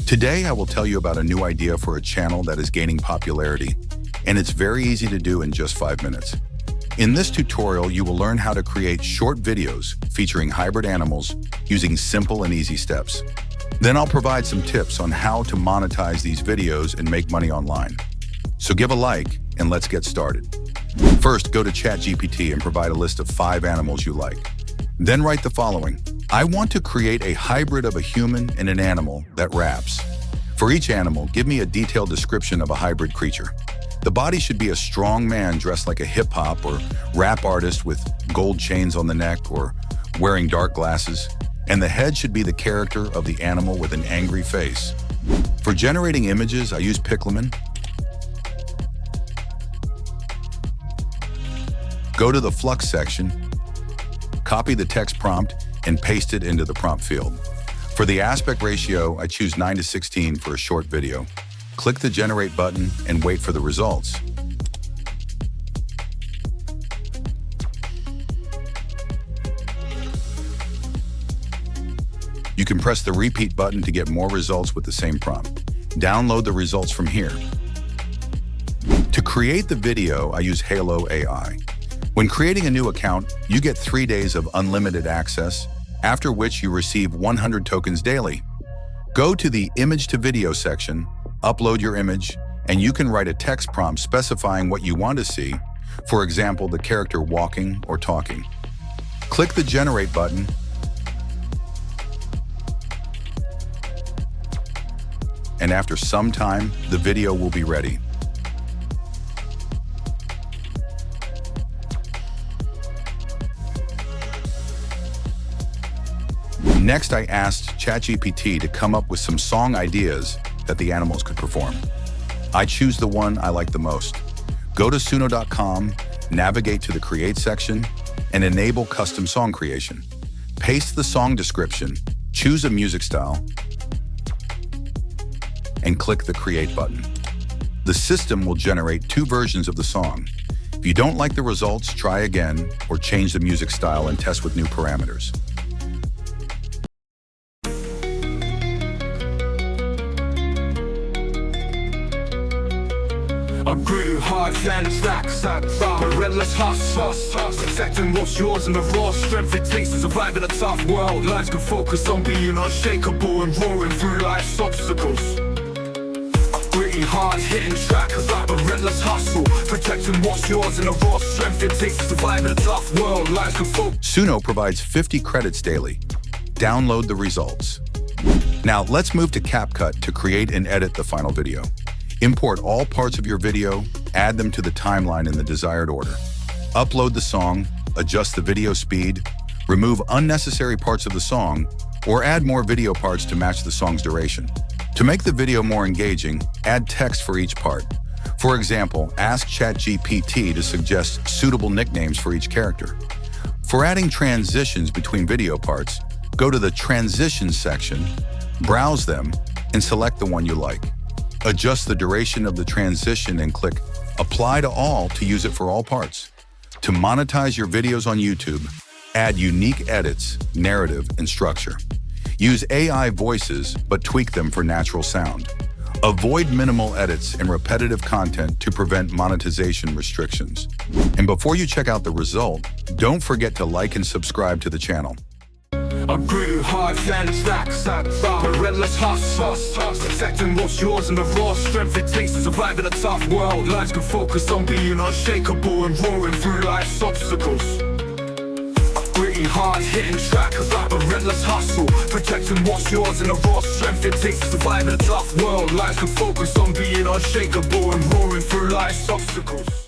Today, I will tell you about a new idea for a channel that is gaining popularity, and it's very easy to do in just 5 minutes. In this tutorial, you will learn how to create short videos featuring hybrid animals using simple and easy steps. Then I'll provide some tips on how to monetize these videos and make money online. So give a like and let's get started. First, go to ChatGPT and provide a list of 5 animals you like. Then write the following. I want to create a hybrid of a human and an animal that raps. For each animal, give me a detailed description of a hybrid creature. The body should be a strong man dressed like a hip-hop or rap artist with gold chains on the neck or wearing dark glasses. And the head should be the character of the animal with an angry face. For generating images, I use Pixelman. Go to the Flux section, copy the text prompt, and paste it into the prompt field. For the aspect ratio, I choose 9:16 for a short video. Click the Generate button and wait for the results. You can press the repeat button to get more results with the same prompt. Download the results from here. To create the video, I use Halo AI. When creating a new account, you get 3 days of unlimited access, after which you receive 100 tokens daily. Go to the Image to Video section, upload your image, and you can write a text prompt specifying what you want to see, for example, the character walking or talking. Click the Generate button, and after some time, the video will be ready. Next, I asked ChatGPT to come up with some song ideas that the animals could perform. I choose the one I like the most. Go to suno.com, navigate to the Create section, and enable custom song creation. Paste the song description, choose a music style, and click the Create button. The system will generate 2 versions of the song. If you don't like the results, try again or change the music style and test with new parameters. I grew hard and stacks at relentless hustle, protecting what's yours and the raw strength it takes to survive in a tough world. Lives can focus on being unshakable and roaring through life's obstacles. Gritty, hard hitting track, that relentless hustle, protecting what's yours and the raw strength it takes to survive in a tough world. Lives can focus. Suno provides 50 credits daily. Download the results. Now let's move to CapCut to create and edit the final video. Import all parts of your video, add them to the timeline in the desired order. Upload the song, adjust the video speed, remove unnecessary parts of the song, or add more video parts to match the song's duration. To make the video more engaging, add text for each part. For example, ask ChatGPT to suggest suitable nicknames for each character. For adding transitions between video parts, go to the Transitions section, browse them, and select the one you like. Adjust the duration of the transition and click Apply to All to use it for all parts. To monetize your videos on YouTube, add unique edits, narrative, and structure. Use AI voices, but tweak them for natural sound. Avoid minimal edits and repetitive content to prevent monetization restrictions. And before you check out the result, don't forget to like and subscribe to the channel. I grew hard and stacks at relentless hustle, protecting what's yours and the raw strength it takes to survive in a tough world. Lives can focus on being unshakable and roaring through life's obstacles. Gritty, hard hitting track, that relentless hustle, protecting what's yours and the raw strength it takes to survive in a tough world. Lives can focus on being unshakable and roaring through life's obstacles.